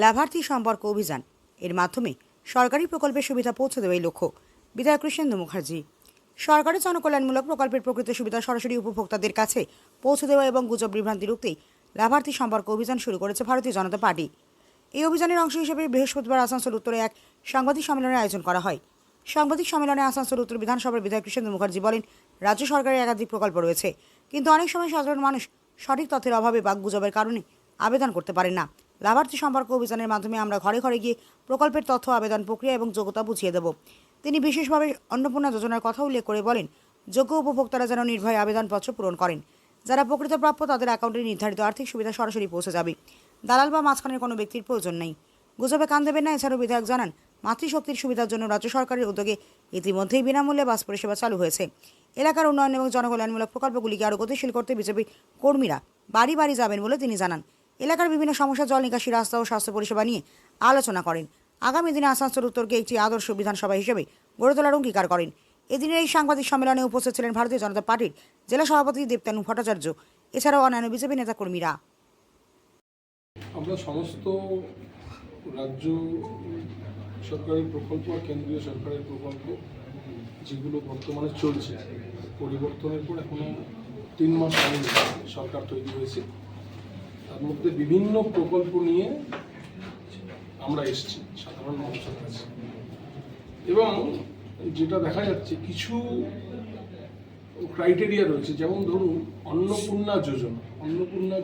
লাভার্থী সম্পর্ক অভিযান এর মাধ্যমে সরকারি প্রকল্পের সুবিধা পৌঁছে দেওয়াই লক্ষ্য। বিধায়ক কৃষ্ণেন্দু মুখার্জি। সরকারের জনকল্যাণমূলক প্রকল্পের প্রকৃত সুবিধা সরাসরি উপভোক্তাদের কাছে পৌঁছে দেওয়া এবং গুজব বিভ্রান্তি রুখতেই লাভার্থী সম্পর্ক অভিযান শুরু করেছে ভারতীয় জনতা পার্টি। এই অভিযানের অংশ হিসেবে বৃহস্পতিবার আসানসোল উত্তরে এক সাংবাদিক সম্মেলনের আয়োজন করা হয়। সাংবাদিক সম্মেলনে আসানসোল উত্তর বিধানসভার বিধায়ক কৃষ্ণেন্দু মুখার্জি বলেন, রাজ্য সরকারের একাধিক প্রকল্প রয়েছে, কিন্তু অনেক সময় সাধারণ মানুষ সঠিক তথ্যের অভাবে বা গুজবের কারণে আবেদন করতে পারেন না। লাভার্থী সম্পর্ক অভিযানের মাধ্যমে আমরা ঘরে ঘরে গিয়ে প্রকল্পের তথ্য, আবেদন প্রক্রিয়া এবং যোগ্যতা বুঝিয়ে দেব। তিনি বিশেষভাবে অন্নপূর্ণা যোজনার কথা উল্লেখ করে বলেন, যোগ্য উপভোক্তারা যেন নির্ভয়ে আবেদনপত্র পূরণ করেন। যারা প্রকৃত প্রাপ্য তাদের অ্যাকাউন্টে নির্ধারিত আর্থিক সুবিধা সরাসরি পৌঁছে যাবে। দালাল বা মাঝখানের কোনো ব্যক্তির প্রয়োজন নেই। গুজবে কান দেবেন না। এছাড়াও বিধায়ক জানান, মাতৃশক্তির সুবিধার জন্য রাজ্য সরকারের উদ্যোগে ইতিমধ্যেই বিনামূল্যে বাস পরিষেবা চালু হয়েছে। এলাকার উন্নয়ন এবং জনকল্যাণমূলক প্রকল্পগুলিকে আরও গতিশীল করতে বিজেপি কর্মীরা বাড়ি বাড়ি যাবেন বলে তিনি জানান। এলাকার বিভিন্ন সমস্যা, জল নিকাশি, রাস্তা ও স্বাস্থ্য পরিষেবা নিয়ে আলোচনা করেন। আগামী দিনে আসানসোল উত্তরকে একটি আদর্শ বিধানসভা হিসেবে গড়ে তোলার অঙ্গীকার করেন। এদিনের এই সাংবাদিক সম্মেলনে উপস্থিত ছিলেন ভারতীয় জনতা পার্টির জেলা সভাপতি দেবতানু ভট্টাচার্য, এছাড়াও অন্যান্য বিজেপি নেতাকর্মীরা। আমরা সমস্ত রাজ্য সরকারের প্রকল্প আর কেন্দ্রীয় সরকারের প্রকল্প যেগুলো বর্তমানে চলছে, পরিবর্তনের পর এখনো 3 মাস আগে সরকার তৈরি হয়েছে, তার মধ্যে বিভিন্ন প্রকল্প নিয়ে আমরা এসেছি সাধারণ মানুষের কাছে। এবং যেটা দেখা যাচ্ছে, কিছু ক্রাইটেরিয়া রয়েছে, যেমন ধরুন অন্নপূর্ণা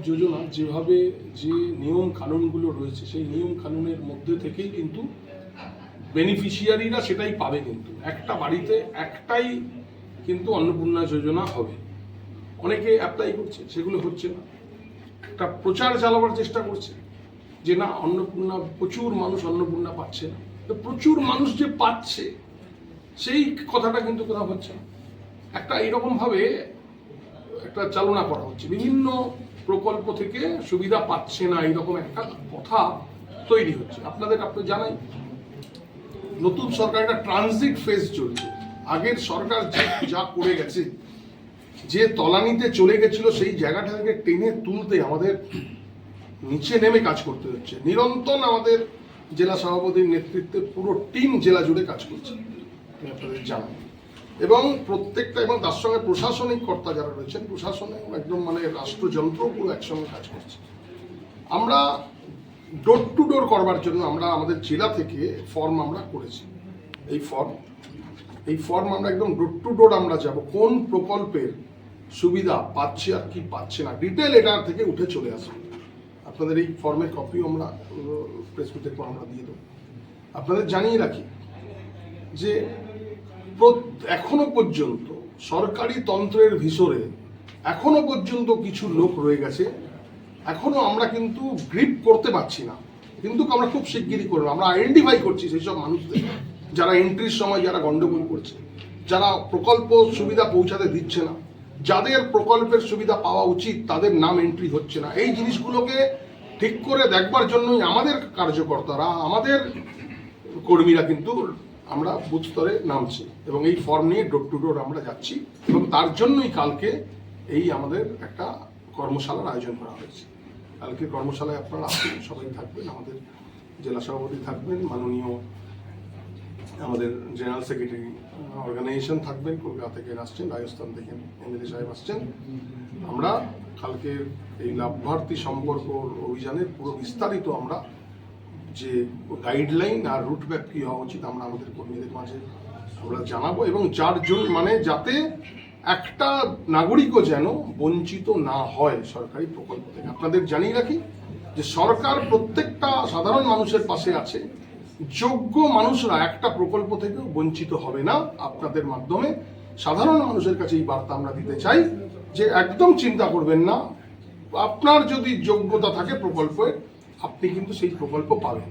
যোজনা যেভাবে যে নিয়ম কানুনগুলো রয়েছে, সেই নিয়ম কানুনের মধ্যে থেকেই কিন্তু বেনিফিশিয়ারিরা সেটাই পাবে। কিন্তু একটা বাড়িতে একটাই কিন্তু অন্নপূর্ণা যোজনা হবে। অনেকে অ্যাপ্লাই করছে, সেগুলো হচ্ছে না। একটা প্রচার চালাবার চেষ্টা করছে যে না, অন্নপূর্ণা, প্রচুর মানুষ অন্নপূর্ণা পাচ্ছে না। তো প্রচুর মানুষ যে পাচ্ছে সেই কথাটা কিন্তু কোথাও হচ্ছে না। একটা এরকমভাবে একটা চালনা করা হচ্ছে, বিভিন্ন প্রকল্প থেকে সুবিধা পাচ্ছে না, এইরকম একটা কথা তৈরি হচ্ছে। আপনি জানাই, নতুন সরকার একটা ট্রানজিট ফেজ চলছে। আগের সরকার যা করে গেছে, যে তলানিতে চলে গেছিল, সেই জায়গাটা থেকে টেনে তুলতে আমাদের নিচে নেমে কাজ করতে হচ্ছে। নিরন্তর আমাদের জেলা সভাপতির নেতৃত্বে পুরো টিম জেলা জুড়ে কাজ করছে, আমি আপনাদের জানাই। এবং প্রত্যেকটা, এবং তার সঙ্গে প্রশাসনিক কর্তা যারা রয়েছেন, প্রশাসনে একদম রাষ্ট্রযন্ত্র পুরো একসঙ্গে কাজ করছে। আমরা ডোর টু ডোর করবার জন্য আমরা আমাদের জেলা থেকে ফর্ম আমরা করেছি। এই ফর্ম আমরা একদম ডোর টু ডোর আমরা যাব, কোন প্রকল্পের সুবিধা পাচ্ছে আর কি পাচ্ছে না, ডিটেল এটা থেকে উঠে চলে আসবে। আপনাদের এই ফর্মের কপিও আমরা প্রেস মিটের পর আমরা দিয়ে দেবো। আপনাদের জানিয়ে রাখি যে এখনো পর্যন্ত সরকারি তন্ত্রের ভিতরে এখনো পর্যন্ত কিছু লোক রয়ে গেছে, এখনো আমরা কিন্তু গ্রিপ করতে পারছি না, কিন্তু আমরা খুব শিগগিরই করবো। আমরা আইডেন্টিফাই করছি সেই সব মানুষদের যারা এন্ট্রির সময় যারা গন্ডগোল করছে, যারা প্রকল্প সুবিধা পৌঁছাতে দিচ্ছে না, যাদের প্রকল্পের সুবিধা পাওয়া উচিত তাদের নাম এন্ট্রি হচ্ছে না। এই জিনিসগুলোকে ঠিক করে দেখবার জন্যই আমাদের কার্যকর্তারা, আমাদের কর্মীরা কিন্তু আমরা বুথ স্তরে নামছি এবং এই ফর্ম নিয়ে ডোর টু ডোর আমরা যাচ্ছি। এবং তার জন্যই কালকে এই আমাদের একটা কর্মশালার আয়োজন করা হয়েছে। কালকে কর্মশালায় আপনারা আসবেন, সবাই থাকবেন, আমাদের জেলা সভাপতি থাকবেন, মাননীয় আমাদের জেনারেল সেক্রেটারি অর্গানাইজেশন থাকবেন, কলকাতা থেকে আসছেন, রাজস্থান থেকে এমএলএ সাহেব আসছেন। আমরা কালকে এই লাভার্থী সম্পর্ক অভিযানের পুরো বিস্তারিত আমরা যে গাইডলাইন আর রুট ম্যাপ কি হওয়া উচিত আমরা আমাদের কর্মীদের মাঝে আমরা জানাবো, এবং যার জন্য যাতে একটা নাগরিকও যেন বঞ্চিত না হয় সরকারি প্রকল্প থেকে। আপনাদের জানিয়ে রাখি যে সরকার প্রত্যেকটা সাধারণ মানুষের পাশে আছে, যোগ্য মানুষরা একটা প্রকল্প থেকেও বঞ্চিত হবে না। আপনাদের মাধ্যমে সাধারণ মানুষের কাছে এই বার্তা আমরা দিতে চাই যে একদম চিন্তা করবেন না, আপনার যদি যোগ্যতা থাকে প্রকল্পে, আপনি কিন্তু সেই প্রকল্প পাবেন।